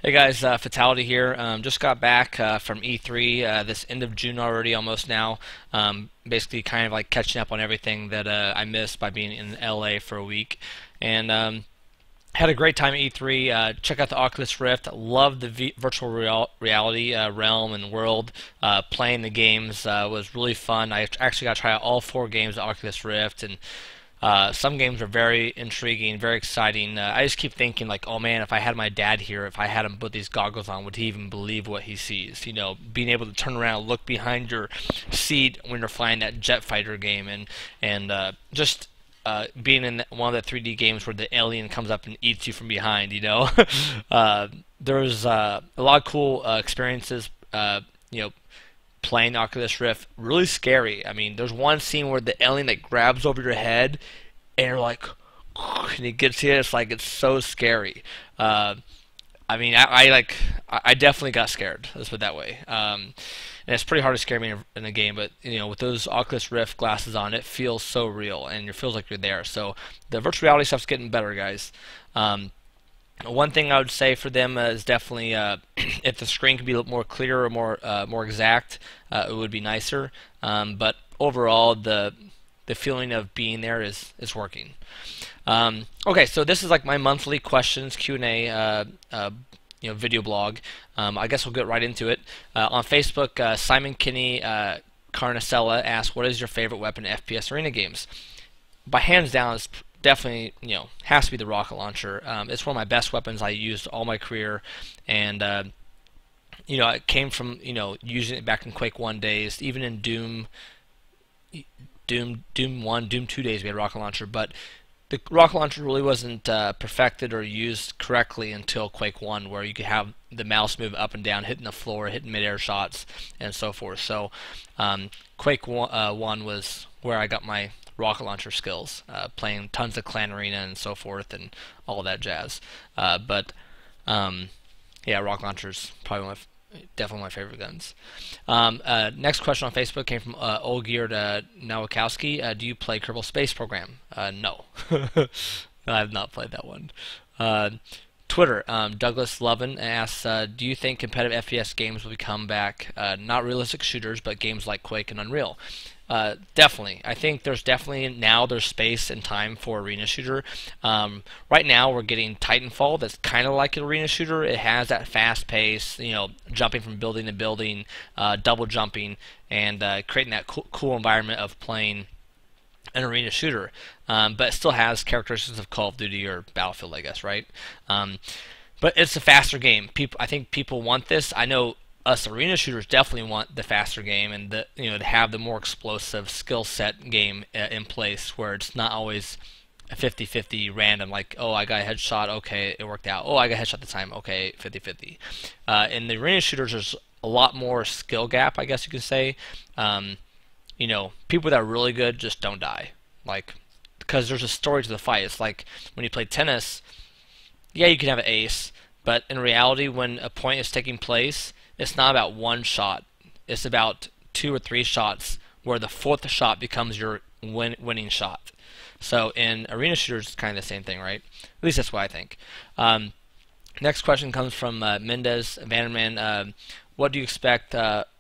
Hey guys, Fatality here. Just got back from E3 this end of June already, almost now. Basically, kind of like catching up on everything that I missed by being in LA for a week, and had a great time at E3. Check out the Oculus Rift. Love the virtual reality realm and world. Playing the games was really fun. I actually got to try out all four games of Oculus Rift, and some games are very intriguing, very exciting. I just keep thinking, like, oh man, if I had my dad here, if I had him put these goggles on, would he even believe what he sees? You know, being able to turn around, look behind your seat when you're flying that jet fighter game, and just being in one of the 3D games where the alien comes up and eats you from behind. You know, there's a lot of cool experiences. You know, playing the Oculus Rift, really scary. I mean, there's one scene where the alien like grabs over your head, and you're like, and it gets you. It's like it's so scary. I mean, I definitely got scared. Let's put it that way. And it's pretty hard to scare me in a game, but you know, with those Oculus Rift glasses on, it feels so real, and it feels like you're there. So the virtual reality stuff's getting better, guys. One thing I would say for them is definitely if the screen could be a little more clear or more exact, it would be nicer. But overall, the feeling of being there is working. Okay, so this is like my monthly questions Q&A video blog. I guess we'll get right into it. On Facebook, Simon Kinney Carnacella asked, "What is your favorite weapon in FPS arena games?" By hands down, it's definitely, has to be the rocket launcher. It's one of my best weapons. I used all my career, and it came from using it back in Quake 1 days, even in Doom 1, Doom 2 days we had a rocket launcher, but the rocket launcher really wasn't perfected or used correctly until Quake 1, where you could have the mouse move up and down, hitting the floor, hitting mid-air shots, and so forth. So Quake 1 was where I got my rocket launcher skills, playing tons of Clan Arena and so forth and all that jazz. Yeah, rocket launcher's probably definitely my favorite guns. Next question on Facebook came from Olgierd Nowakowski. Do you play Kerbal Space Program? No. I have not played that one. Twitter, Douglas Lovin asks, do you think competitive FPS games will become back? Not realistic shooters, but games like Quake and Unreal. Definitely. I think there's space and time for arena shooter. Right now we're getting Titanfall that's kind of like an arena shooter. It has that fast pace, jumping from building to building, double jumping, and creating that cool environment of playing an arena shooter. But it still has characteristics of Call of Duty or Battlefield, I guess, right? But it's a faster game. I think people want this. I know us arena shooters definitely want the faster game and to have the more explosive skill set game in place, where it's not always a 50-50 random, like, oh, I got a headshot, okay, it worked out. Oh, I got a headshot this time, okay, 50-50. In the arena shooters, there's a lot more skill gap, I guess you could say. People that are really good just don't die, like, because there's a story to the fight. It's like when you play tennis, yeah, you can have an ace, but in reality, when a point is taking place, it's not about one shot. It's about 2 or 3 shots where the fourth shot becomes your winning shot. So in arena shooters, it's kind of the same thing, right? At least that's what I think. Next question comes from Mendez Vanderman. What do you expect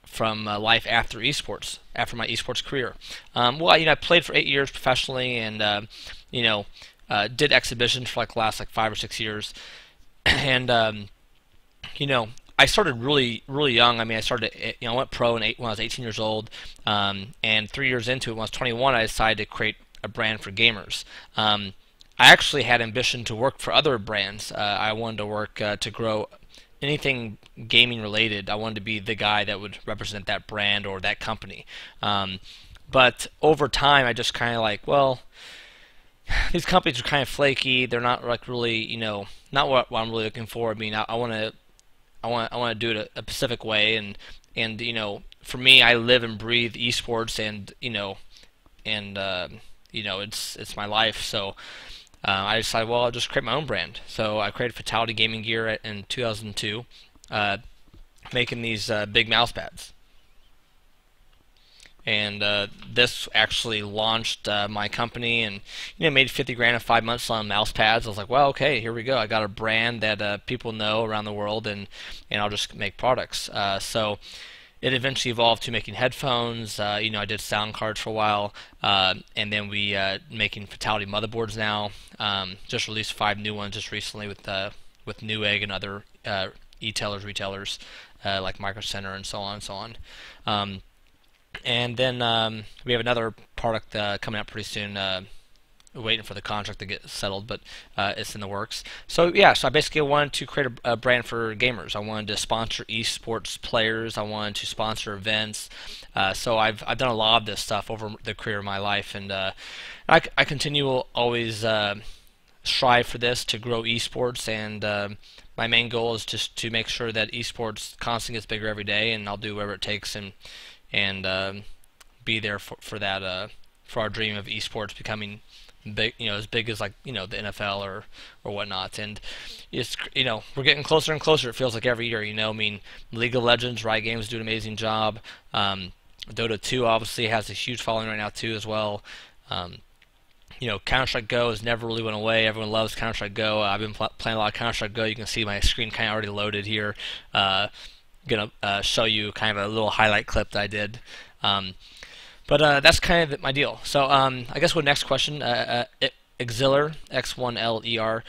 from life after esports, after my esports career? Well, I played for 8 years professionally, and did exhibitions for the last 5 or 6 years, and I started really, really young. I mean, I went pro when I was 18 years old, and 3 years into it, when I was 21, I decided to create a brand for gamers. I actually had ambition to work for other brands. I wanted to work to grow anything gaming related. I wanted to be the guy that would represent that brand or that company. But over time, I just kind of well, these companies are kind of flaky. They're not really, not what I'm really looking for. I mean, I want to do it a specific way, and for me, I live and breathe esports, and it's my life. So I decided, well, I'll just create my own brand. So I created Fatality Gaming Gear in 2002, making these big mouse pads. and this actually launched my company, and made 50 grand in 5 months on mouse pads. I was like, well, okay, here we go. I got a brand that people know around the world, and I'll just make products. So it eventually evolved to making headphones. I did sound cards for a while, and then we making Fatality motherboards now. Just released 5 new ones just recently with Newegg and other retailers like Micro Center and so on and so on. And then we have another product coming out pretty soon. Waiting for the contract to get settled, but it's in the works. So yeah, so I basically wanted to create a brand for gamers. I wanted to sponsor esports players. I wanted to sponsor events. So I've done a lot of this stuff over the career of my life, and I continue always strive for this to grow esports, and my main goal is just to make sure that esports constantly gets bigger every day, and I'll do whatever it takes and be there for that for our dream of esports becoming big, as big as, like, the NFL or whatnot. And it's, we're getting closer and closer. It feels like every year. I mean, League of Legends, Riot Games do an amazing job. Dota 2 obviously has a huge following right now too as well. Counter-Strike Go has never really went away. Everyone loves Counter-Strike Go. I've been playing a lot of Counter-Strike Go. You can see my screen kind of already loaded here. Gonna show you kind of a little highlight clip that I did. But that's kind of my deal. So I guess with next question, Xiller, X1LER,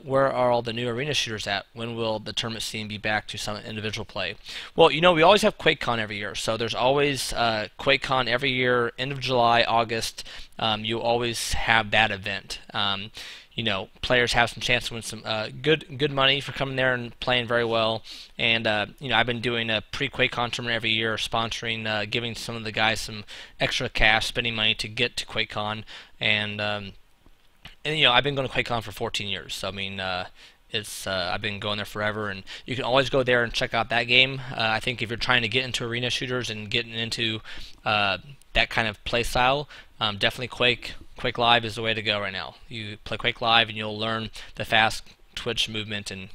where are all the new arena shooters at? When will the tournament scene be back to some individual play? Well, we always have QuakeCon every year. So there's always QuakeCon every year, end of July, August. You always have that event. Players have some chance to win some good money for coming there and playing very well. And I've been doing a pre-QuakeCon tournament every year, sponsoring, giving some of the guys some extra cash, spending money to get to QuakeCon. And I've been going to QuakeCon for 14 years. So I mean, I've been going there forever, and you can always go there and check out that game. I think if you're trying to get into arena shooters and getting into that kind of play style, definitely Quake Live is the way to go right now. You play Quake Live and you'll learn the fast twitch movement and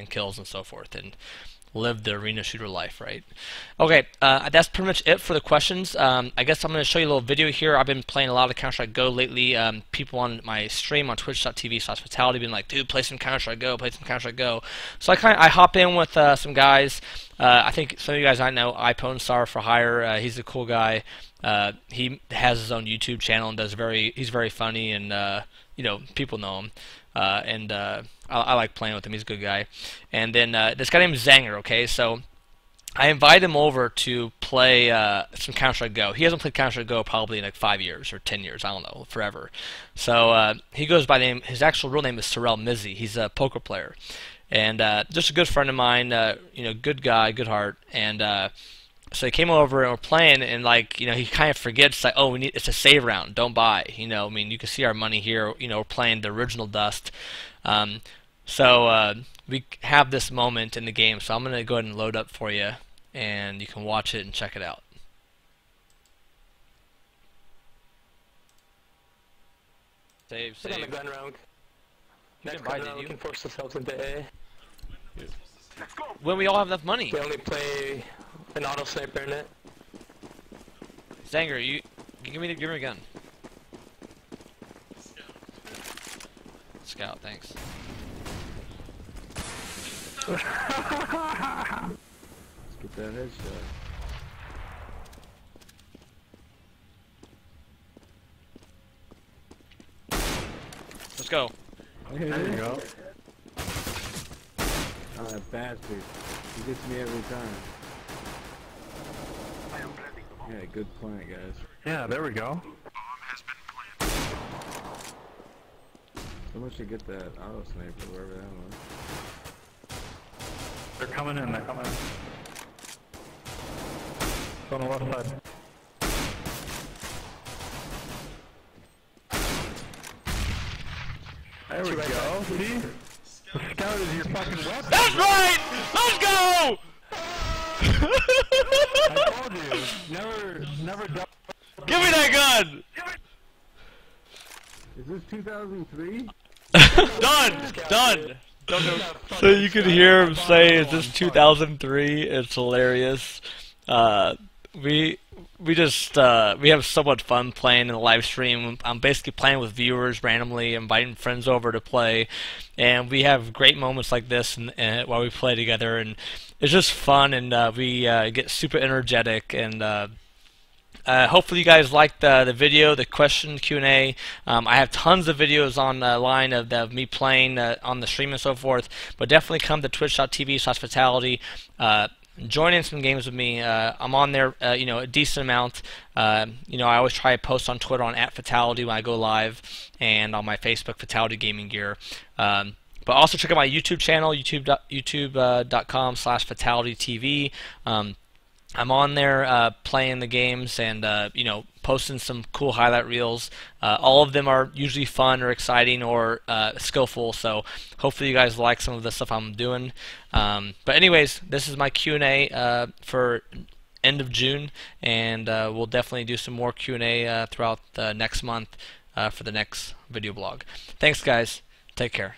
kills and so forth, and live the arena shooter life, right? Okay, that's pretty much it for the questions. I guess I'm going to show you a little video here. I've been playing a lot of Counter-Strike Go lately. People on my stream on twitch.tv/Fatality been like, dude, play some Counter-Strike Go, play some Counter-Strike Go. So I hop in with some guys. I think some of you guys I know, iPonestar for Hire. He's a cool guy. He has his own YouTube channel and he's very funny, and people know him. I like playing with him. He's a good guy. And then this guy named Zanger. Okay, so I invited him over to play some Counter-Strike Go. He hasn't played Counter-Strike Go probably in like 5 years or 10 years. I don't know, forever. So he goes by name. His actual real name is Sorel Mizzi. He's a poker player, and just a good friend of mine. Good guy, good heart, and. So he came over and we're playing, and he kind of forgets, like, oh, it's a save round, don't buy. I mean, you can see our money here. We're playing the original Dust. So we have this moment in the game. So I'm gonna go ahead and load up for you, and you can watch it and check it out. Save. Put on the gun round. Next buy, round, we can force ourselves into A. When we all have enough money. We only play an auto sniper in it. Zanger, you give me a gun. Scout, thanks. Let's get that headshot. Let's go. Okay, there you go. Oh, that bastard. He gets me every time. Yeah, good plant, guys. Yeah, there we go. Someone should get that auto sniper, wherever that was. They're coming in, they're coming in. On the left side. There we go, see? The scout is your fucking weapon. That's right! Let's go! I told you, never double. Give me that gun! Is this 2003? Done! So you can hear him say, "Is this 2003?" It's hilarious. We we have so much fun playing in the live stream. I'm basically playing with viewers randomly, inviting friends over to play, and we have great moments like this while we play together, and it's just fun, and we get super energetic, and hopefully you guys liked the video, the question Q&A. I have tons of videos online of me playing on the stream and so forth, but definitely come to twitch.tv/fatality. Join in some games with me. I'm on there, a decent amount. I always try to post on Twitter on @Fatality when I go live, and on my Facebook, Fatality Gaming Gear. But also check out my YouTube channel, youtube.com/FatalityTV. I'm on there playing the games and posting some cool highlight reels. All of them are usually fun or exciting or skillful, so hopefully you guys like some of the stuff I'm doing. But anyways, this is my Q&A for end of June, and we'll definitely do some more Q&A throughout the next month for the next video blog. Thanks guys, take care.